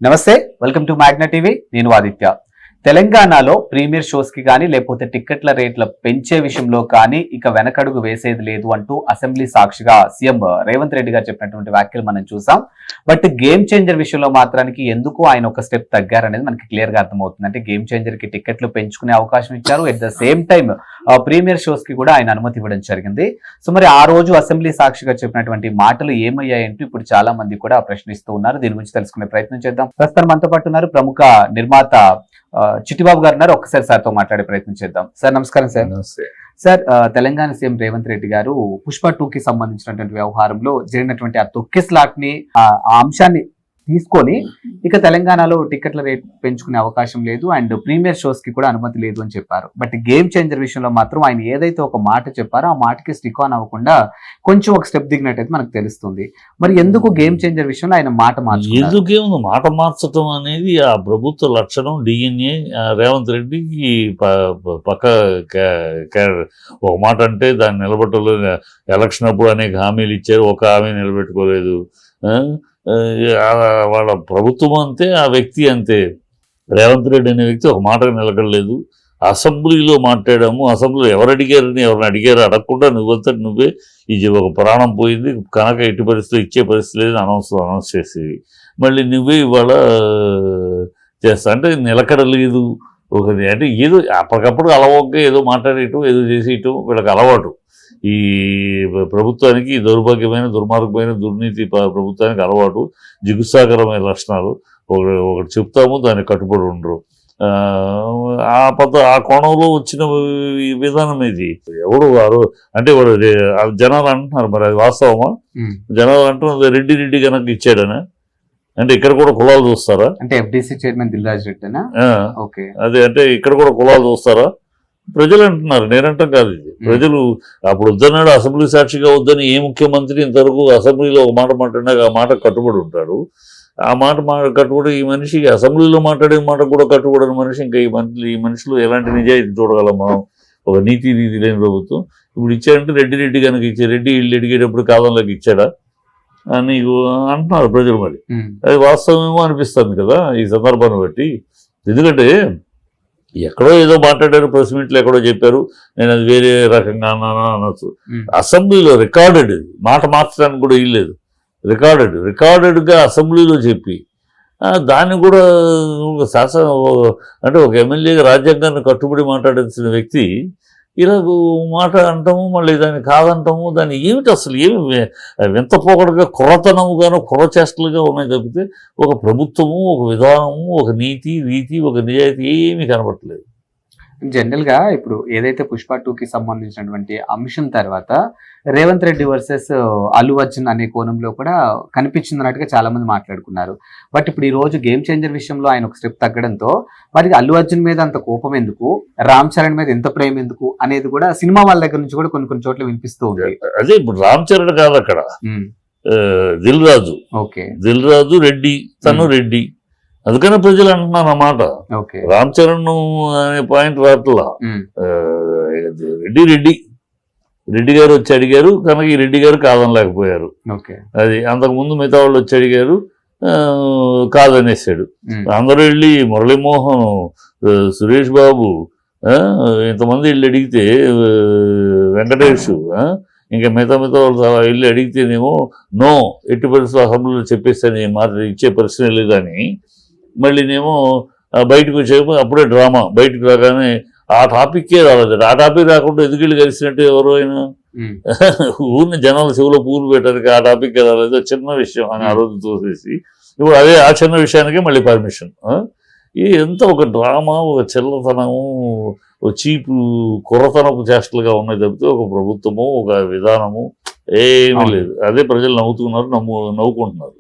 నమస్తే, welcome to Magna TV. నేను ఆదిత్య. తెలంగాణలో ప్రీమియర్ షోస్ కి కానీ లేకపోతే టిక్కెట్ల రేట్ల పెంచే విషయంలో కానీ ఇక వెనకడుగు వేసేది లేదు అంటూ అసెంబ్లీ సాక్షిగా సీఎం రేవంత్ రెడ్డి గారు చెప్పినటువంటి వ్యాఖ్యలు మనం చూసాం. బట్ గేమ్ చేంజర్ విషయంలో మాత్రానికి ఎందుకు ఆయన ఒక స్టెప్ తగ్గారనేది మనకి క్లియర్ గా అర్థమవుతుంది. అంటే గేమ్ చేంజర్ కి టికెట్లు పెంచుకునే అవకాశం ఇచ్చారు, at the same time premier shows కి కూడా ఆయన అనుమతి ఇవ్వడం జరిగింది. సో మరి ఆ రోజు అసెంబ్లీ సాక్షిగా చెప్పినటువంటి మాటలు ఏమయ్యాయంటూ ఇప్పుడు చాలా మంది కూడా ప్రశ్నిస్తూ ఉన్నారు. దీని గురించి తెలుసుకునే ప్రయత్నం చేద్దాం. ప్రస్తుతం మనతో పాటు ఉన్నారు ప్రముఖ నిర్మాత చిట్టిబాబు గారు ఉన్నారు. ఒక్కసారి సార్తో మాట్లాడే ప్రయత్నం చేద్దాం. సార్ నమస్కారం. సార్ నమస్తే సార్, తెలంగాణ సీఎం రేవంత్ రెడ్డి గారు పుష్ప 2 కి సంబంధించినటువంటి వ్యవహారంలో జరిగినటువంటి ఆ తొక్కి స్లాట్ ని ఆ అంశాన్ని తీసుకొని ఇక తెలంగాణలో టికెట్ల రేట్ పెంచుకునే అవకాశం లేదు అండ్ ప్రీమియర్ షోస్ కి కూడా అనుమతి లేదు అని చెప్పారు. బట్ గేమ్ చేంజర్ విషయంలో మాత్రం ఆయన ఏదైతే ఒక మాట చెప్పారో ఆ మాటకి స్టిక్ ఆన్ అవ్వకుండా కొంచెం ఒక స్టెప్ దిగినట్టయితే మనకు తెలుస్తుంది. మరి ఎందుకు గేమ్ చేంజర్ విషయంలో ఆయన మాట మార్చారు? ఎందుకేముంది మాట మార్చడం అనేది ఆ ప్రభుత్వ లక్షణం. డిఎన్ఏ రేవంత్ రెడ్డికి పక్క ఒక మాట అంటే దాన్ని నిలబెట్టలేదు. ఎలక్షన్ అప్పుడు అనేక హామీలు ఇచ్చారు, ఒక హామీ నిలబెట్టుకోలేదు. వాళ్ళ ప్రభుత్వం అంతే, ఆ వ్యక్తి అంతే. రేవంత్ రెడ్డి అనే వ్యక్తి ఒక మాట నిలకడలేదు. అసెంబ్లీలో మాట్లాడాము, అసెంబ్లీలో ఎవరు అడిగారని ఎవరిని అడిగారు అడగకుండా నువ్వంతటి నువ్వే ఇది ఒక ప్రాణం పోయింది కనుక ఎట్టి పరిస్థితులు ఇచ్చే పరిస్థితి లేదు అనౌన్స్ చేసేవి. మళ్ళీ నువ్వే ఇవాళ చేస్తా అంటే నిలకడలేదు. ఒకటి అంటే ఏదో అప్పటికప్పుడు అలవోగ్గా ఏదో మాట్లాడేయటం ఏదో చేసేయటం వీళ్ళకి అలవాటు. ఈ ప్రభుత్వానికి దౌర్భాగ్యమైన దుర్మార్గమైన దుర్నీతి ప్రభుత్వానికి అలవాటు, జిగుత్సాకరమైన లక్షణాలు. ఒకటి చెప్తాము దాన్ని కట్టుబడి ఉండరు. ఆ కోణంలో వచ్చిన విధానం ఇది. ఎవడు వారు అంటే వాడు జనాలు అంటున్నారు, మరి అది వాస్తవమా? జనాలు అంటున్నారు రెడ్డి కనుక ఇచ్చాడనా అంటే ఇక్కడ కూడా కులాలు చూస్తారా? అంటే ఎఫ్డీసీ చైర్మన్ దిల్రాజ్ రెడ్డినా? అదే అంటే ఇక్కడ కూడా కులాలు చూస్తారా? ప్రజలు అంటున్నారు, నేనంటాం కాదు. ఇది ప్రజలు అప్పుడు వద్దన్నాడు, అసెంబ్లీ సాక్షిగా వద్దని ఏ ముఖ్యమంత్రి ఇంతవరకు అసెంబ్లీలో ఒక మాట మాట్లాడినాక ఆ మాట కట్టుబడి ఉంటాడు. ఆ మాట కట్టుబడి ఈ మనిషి అసెంబ్లీలో మాట్లాడే మాట కూడా కట్టుబడిన మనిషి ఇంకా ఈ మనిషిలో ఎలాంటి నిజాయితీ చూడగలం మనం? ఒక నీతి లేని ప్రభుత్వం. ఇప్పుడు ఇచ్చాడంటే రెడ్డి కనుక ఇచ్చే రెడ్డి ఇల్లు అడిగేటప్పుడు కాలంలోకి ఇచ్చాడా అని అంటున్నారు ప్రజలు. మరి అది వాస్తవమేమో అనిపిస్తుంది కదా ఈ సందర్భాన్ని బట్టి. ఎందుకంటే ఎక్కడో ఏదో మాట్లాడారు, ప్రెస్ మీట్లు ఎక్కడో చెప్పారు, నేను అది వేరే రకంగా అన్నాను అనొచ్చు. అసెంబ్లీలో రికార్డెడ్, మాట మార్చడానికి కూడా ఇల్లేదు. రికార్డెడ్గా అసెంబ్లీలో చెప్పి దాన్ని కూడా శాసన అంటే ఒక ఎమ్మెల్యేగా రాజ్యాంగాన్ని కట్టుబడి మాట్లాడాల్సిన వ్యక్తి ఇలా మాట అంటాము, మళ్ళీ దాన్ని కాదంటాము. దాన్ని ఏమిటి అసలు ఏమి వింత పోకడగా కుర్రతనముగానో కుర్రచేష్టలుగా ఉన్నాయి తప్పితే ఒక ప్రభుత్వము, ఒక విధానము, ఒక నీతి ఒక నిజాయితీ ఏమీ కనబడట్లేదు. జనరల్ గా ఇప్పుడు ఏదైతే పుష్ప 2 కి సంబంధించినటువంటి అంశం తర్వాత రేవంత్ రెడ్డి వర్సెస్ అల్లు అర్జున్ అనే కోణంలో కూడా కనిపించింది అన్నట్టుగా చాలా మంది మాట్లాడుకున్నారు. బట్ ఇప్పుడు ఈ రోజు గేమ్ చేంజర్ విషయంలో ఆయన ఒక స్టెప్ తగ్గడంతో మరి అల్లు అర్జున్ మీద అంత కోపం ఎందుకు, రామ్ చరణ్ మీద ఎంత ప్రేమ ఎందుకు అనేది కూడా సినిమా వాళ్ళ దగ్గర నుంచి కూడా కొన్ని చోట్ల వినిపిస్తూ ఉంది. అదే ఇప్పుడు రామ్ చరణ్ కాదు అక్కడ, దిల్ రాజు రెడ్డి, తను రెడ్డి. అందుకనే ప్రజలు అంటున్నారు అన్నమాట. రామ్ చరణ్ అనే పాయింట్ రాట్లా. రెడ్డి గారు వచ్చి అడిగారు కనుక ఈ రెడ్డి గారు కాదనలేకపోయారు. అది అంతకుముందు మిగతా వాళ్ళు వచ్చి అడిగారు, కాదనేసాడు. అందరూ వెళ్ళి మురళీమోహన్, సురేష్ బాబు ఇంతమంది వెళ్ళి అడిగితే, వెంకటేష్ ఇంకా మిగతా వాళ్ళు వెళ్ళి అడిగితేనేమో నో, ఎట్టి పరిస్థితులు అసెంబ్లీలో చెప్పేస్తాను మాట ఇచ్చే పరిస్థితి లేదని. మళ్ళీనేమో బయటకు వచ్చేపు అప్పుడే డ్రామా బయటకు రాగానే ఆ టాపిక్కే రాలేదు. ఆ టాపిక్ రాకుండా ఎందుకు వెళ్ళి కలిసినట్టు ఎవరు అయినా ఊరిని జనాల చెవులో పూలు పెట్టడానికి ఆ టాపిక్కే రాలేదు, చిన్న విషయం అని ఆ రోజు చూసేసి ఇప్పుడు అదే ఆ చిన్న విషయానికే మళ్ళీ పర్మిషన్. ఎంత ఒక డ్రామా, ఒక చిల్లతనము, ఒక చీపు కుర్రతనపు చేష్టలుగా ఉన్నాయి తప్పితే ఒక ప్రభుత్వము, ఒక విధానము ఏమీ లేదు. అదే ప్రజలు నవ్వుకుంటున్నారు.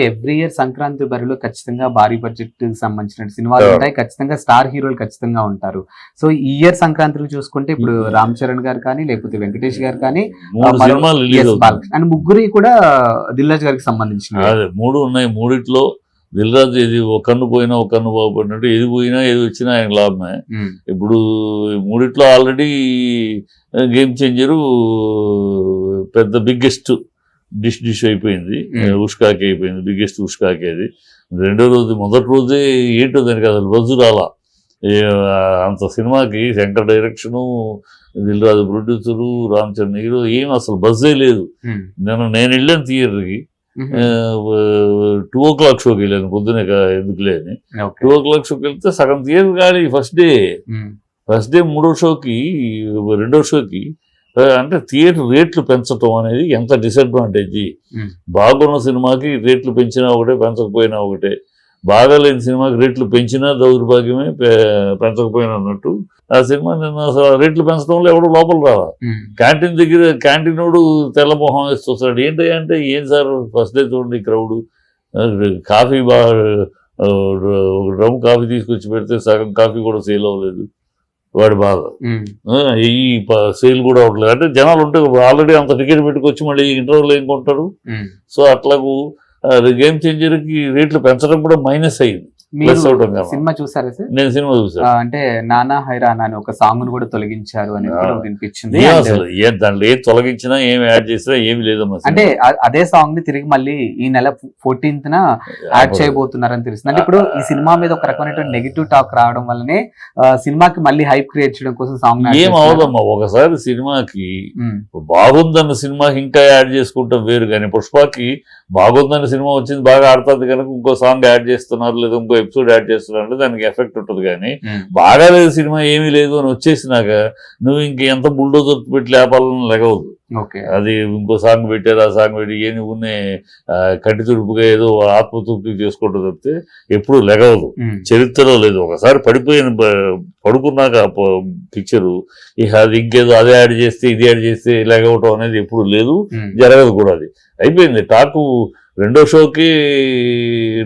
ఎవ్రీ ఇయర్ సంక్రాంతి బరిలో ఖచ్చితంగా భారీ బడ్జెట్ సంబంధించిన సినిమాలు ఉంటాయి, ఖచ్చితంగా స్టార్ హీరోలు ఖచ్చితంగా ఉంటారు. సో ఈ ఇయర్ సంక్రాంతికి చూసుకుంటే ఇప్పుడు రామ్ చరణ్ గారు కానీ లేకపోతే వెంకటేష్ గారు కానీ అండ్ ముగ్గురి కూడా దిల్రాజ్ గారికి సంబంధించిన 3 ఉన్నాయి. 3 దిల్రాజు ఏది ఒక కన్ను పోయినా ఒక కన్ను బాగుపడినట్టు ఏది పోయినా ఏది వచ్చినా ఆయన లాభమే. ఇప్పుడు 3 ఆల్రెడీ గేమ్ చేంజరు పెద్ద బిగ్గెస్ట్ డిష్ అయిపోయింది, ఉష్కాకి అయిపోయింది, బిగ్గెస్ట్ ఉష్కాకి. అది రెండో రోజు మొదటి రోజే ఏంటో దానికి అసలు బజ్జు రాలా. అంత సినిమాకి Shankar direction, Dil Raju producer, Ram Charan hero, ఏం అసలు బజ్జే లేదు. నేను వెళ్ళాను థియేటర్కి, 2:00 షోకి వెళ్ళాను, పొద్దునే ఎందుకులే అని. 2:00 షోకి వెళ్తే సగం థియేటర్ గాలి ఫస్ట్ డే మూడో షోకి రెండో షోకి. అంటే థియేటర్ రేట్లు పెంచడం అనేది ఎంత డిసడ్వాంటేజ్. బాగున్న సినిమాకి రేట్లు పెంచినా ఒకటే, పెంచకపోయినా ఒకటే. బాగాలేని సినిమాకి రేట్లు పెంచినా దౌర్భాగ్యమే, పెంచకపోయినా అన్నట్టు. ఆ సినిమా నేను అసలు రేట్లు పెంచడంలో ఎవడు లోపల రావా. క్యాంటీన్ దగ్గర క్యాంటీనోడు తెల్లమొహం వేసి చూస్తాడు. ఏంటి అంటే, ఏం సార్ ఫస్ట్ డే చూడండి క్రౌడు, కాఫీ ఒక డ్రమ్ కాఫీ తీసుకొచ్చి పెడితే సగం కాఫీ కూడా సేల్ అవ్వలేదు, వాడి బాధ. ఈ సేల్ కూడా అవ్వట్లేదు. అంటే జనాలు ఉంటే ఆల్రెడీ అంత టికెట్ పెట్టుకొచ్చి మళ్ళీ ఇంటర్వ్యూలో ఏం కొంటారు. సో అట్లాగూ గేమ్ చేంజర్కి రేట్లు పెంచడం కూడా మైనస్ అయింది. సినిమా చూసారా సార్? నేను సినిమా చూసాను. అంటే నానా హైరానా అని ఒక సాంగ్ ను కూడా తొలగించారు అని వినిపించింది. అసలు దాంట్లో ఏం తొలగించినా, ఏమి యాడ్ చేసినా ఏమి లేదమ్మా. అంటే అదే సాంగ్ ని తిరిగి మళ్ళీ ఈ నెల 14th యాడ్ చేయబోతున్నారని తెలుస్తుంది. అంటే ఇప్పుడు ఈ సినిమా మీద ఒక రకమైన నెగిటివ్ టాక్ రావడం వల్లనే సినిమాకి మళ్ళీ హైప్ క్రియేట్ చేయడం కోసం సాంగ్ ఏం అవదమ్మా. ఒకసారి సినిమాకి బాగుందన్న సినిమాకి ఇంకా యాడ్ చేసుకుంటాం వేరు. కానీ పుష్పకి బాగుందన్న సినిమా వచ్చింది, బాగా ఆడుతుంది కనుక ఇంకో సాంగ్ యాడ్ చేస్తున్నారు, లేదా ఇంకో ఎపిసోడ్ యాడ్ చేస్తున్నారు, దానికి ఎఫెక్ట్ ఉంటుంది. కానీ బాగా లేదు సినిమా ఏమీ లేదు అని వచ్చేసినాక నువ్వు ఇంకెంత బుల్డోజర్ పెట్టి లేపాలని లెగవద్దు. అది ఇంకో సాంగ్ పెట్టారు, ఆ సాంగ్ పెట్టి ఏ నువ్వునే కంటి తుడుపుగా ఏదో ఆత్మతృప్తి చేసుకుంటూ తప్పితే ఎప్పుడు లెగవదు. చరిత్రలో లేదు. ఒకసారి పడుకున్నాక పిక్చరు ఇక అది ఇంకేదో అదే యాడ్ చేస్తే ఇది యాడ్ చేస్తే లెగవటం అనేది ఎప్పుడు లేదు, జరగదు కూడా. అది అయిపోయింది. టాకు రెండో షోకి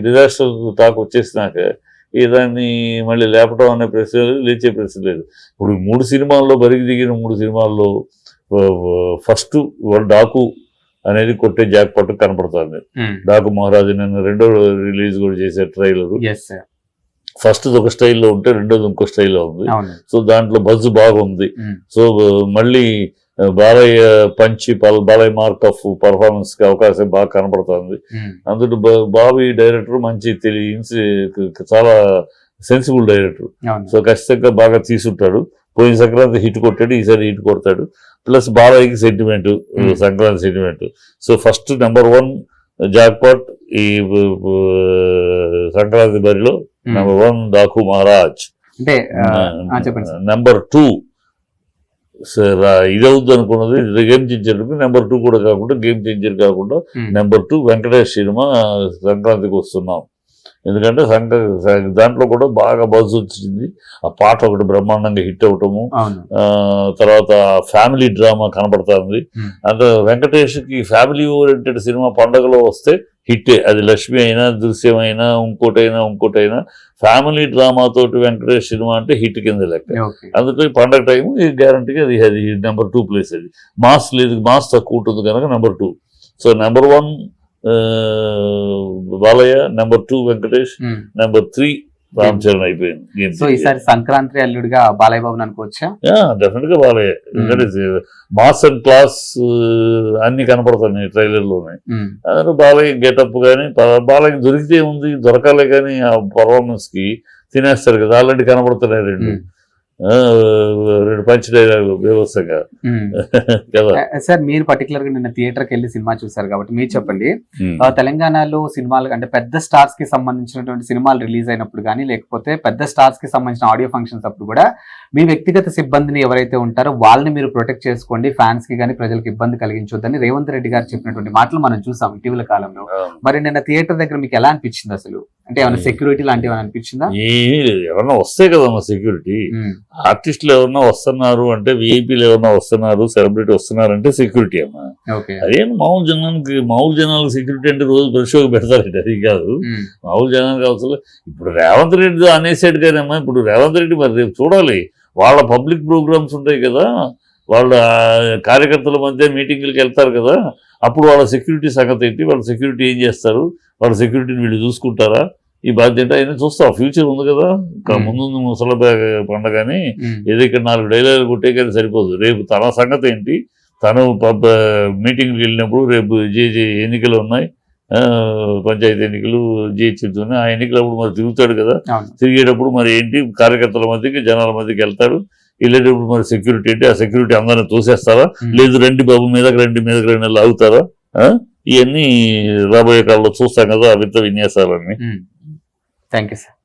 డిజాస్టర్ టాక్ వచ్చేసినాక దాన్ని మళ్ళీ లేపటం అనే ప్రశ్న లేదు, లేచే ప్రశ్న లేదు. ఇప్పుడు 3 సినిమాల్లో బరికి దిగిన 3 సినిమాల్లో ఫస్ట్ డాకు అనేది కొట్టే జాక్ పట్టు కనపడుతుంది. డాకు మహారాజు నిన్న రెండో రిలీజ్ కూడా చేసే ట్రైలర్. ఫస్ట్ ఒక స్టైల్లో ఉంటే రెండోది ఇంకో స్టైల్లో ఉంది. సో దాంట్లో బజ్ బాగుంది. సో మళ్ళీ బాలయ్య పంచి బాలయ్య మార్క్ ఆఫ్ పర్ఫార్మెన్స్ కి అవకాశం బాగా కనపడుతుంది. అందులో బాబీ డైరెక్టర్ మంచి చాలా సెన్సిబుల్ డైరెక్టర్. సో ఖచ్చితంగా బాగా తీసుంటాడు. పోయిన సంక్రాంతి హిట్ కొట్టాడు, ఈసారి హిట్ కొడతాడు. ప్లస్ బాలయ్యకి sentiment, Sankranti sentiment. So first number 1 jackpot ఈ సంక్రాంతి బరిలో. నెంబర్ 1 డాకు మహారాజ్. నెంబర్ 2 ఇది అవుద్ది అనుకున్నది గేమ్ చేంజర్. నెంబర్ 2 కూడా కాకుండా, గేమ్ చేంజర్ కాకుండా నెంబర్ 2 వెంకటేష్ సినిమా సంక్రాంతికి వస్తున్నాం. ఎందుకంటే దాంట్లో కూడా బాగా బజ్ వచ్చింది. ఆ పాట ఒకటి బ్రహ్మాండంగా హిట్ అవటము, తర్వాత ఫ్యామిలీ డ్రామా కనపడుతుంది. అంటే వెంకటేష్కి ఫ్యామిలీ ఓరియంటెడ్ సినిమా పండగలో వస్తే హిట్టే. అది లక్ష్మి అయినా, దృశ్యం అయినా, ఇంకోటైనా ఫ్యామిలీ డ్రామా తోటి వెంకటేష్ సినిమా అంటే హిట్ కింద లెక్క. అందుకే పండగ టైం గ్యారంటీగా అది నెంబర్ 2 ప్లేస్. అది మాస్ లేదు, మాస్ తక్కువ ఉంటుంది కనుక number 2. So number 1 Balayya, number 2 Venkatesh, number 3 Ram Charan అయిపోయింది. సో ఈసారి సంక్రాంతి అల్లుడిగా బాలయ్య బాబు అనుకోవచ్చా? డెఫినెట్ గా బాలయ్య. ఎందుకంటే మాస్ అండ్ క్లాస్ అన్ని కనపడుతున్నాయి ట్రైలర్ లోనే. అదే బాలయ్య గెటప్ కానీ, బాలయ్య దొరికితే ఉంది, దొరకాలే కానీ ఆ పర్ఫార్మెన్స్ కి తినేస్తారు కదా. ఆల్రెడీ కనపడుతున్నాయి రెండు పంచ్ డైలాగ్ వ్యవస్థగా కదా. సార్ మీరు పర్టికులర్ గా నిన్న థియేటర్ కి వెళ్ళి సినిమా చూసారు కాబట్టి మీరు చెప్పండి, తెలంగాణలో సినిమాలు అంటే పెద్ద స్టార్స్ కి సంబంధించినటువంటి సినిమాలు రిలీజ్ అయినప్పుడు కానీ, లేకపోతే పెద్ద స్టార్స్ కి సంబంధించిన ఆడియో ఫంక్షన్స్ అప్పుడు కూడా మీ వ్యక్తిగత సిబ్బందిని ఎవరైతే ఉంటారో వాళ్ళని మీరు ప్రొటెక్ట్ చేసుకోండి, ఫ్యాన్స్ కి కానీ ప్రజలకు ఇబ్బంది కలిగించొద్దని రేవంత్ రెడ్డి గారు చెప్పినటువంటి మాటలు మనం చూసాం ఇటీవల కాలంలో. మరి నిన్న థియేటర్ దగ్గర మీకు ఎలా అనిపించింది అసలు? అంటే ఏమైనా సెక్యూరిటీ లాంటివి అనిపించిందా? ఏమీ లేదు, ఎవరన్నా వస్తే కదమ్మా సెక్యూరిటీ. ఆర్టిస్టులు ఎవరన్నా వస్తున్నారు అంటే, విఐపీలు ఎవరన్నా వస్తున్నారు, సెలబ్రిటీ వస్తున్నారు అంటే సెక్యూరిటీ అమ్మా. అదేం మామూలు జనాలకు సెక్యూరిటీ అంటే రోజు బ్రష్గా పెడతారండి, అది కాదు. మామూలు జనానికి అవసరం. ఇప్పుడు రేవంత్ రెడ్డి అనేసాడు కదమ్మా. ఇప్పుడు రేవంత్ రెడ్డి మరి రేపు చూడాలి, వాళ్ళ పబ్లిక్ ప్రోగ్రామ్స్ ఉంటాయి కదా, వాళ్ళ కార్యకర్తల మధ్య మీటింగ్లకు వెళ్తారు కదా, అప్పుడు వాళ్ళ సెక్యూరిటీ సంగతి ఏంటి, వాళ్ళ సెక్యూరిటీ ఏం చేస్తారు, వాళ్ళ సెక్యూరిటీని వీళ్ళు చూసుకుంటారా, ఈ బాధ్యత అయినా చూస్తాం. ఫ్యూచర్ ఉంది కదా, ఇంకా ముందు ముసలి పండగని ఏదో ఇక్కడ 4 డైలాగులు కొట్టే కానీ సరిపోదు. రేపు తన సంగతి ఏంటి, తను మీటింగ్కి వెళ్ళినప్పుడు రేపు ఎన్నికలు ఉన్నాయి, పంచాయతీ ఎన్నికలు జిహెచ్ఎంసీ ఆ ఎన్నికలప్పుడు మరి తిరుగుతాడు కదా, అవును. తిరిగేటప్పుడు మరి ఏంటి కార్యకర్తల మధ్యకి జనాల మధ్యకి వెళ్తాడు, వెళ్ళేటప్పుడు మరి సెక్యూరిటీ ఏంటి, ఆ సెక్యూరిటీ అందరిని తోసేస్తారా, లేదు రండి బాబు మీదకి రండి లాగుతారా, ఇవన్నీ రాబోయే కాలంలో చూస్తాం కదా ఆ వింత విన్యాసాలన్నీ. Thank you sir.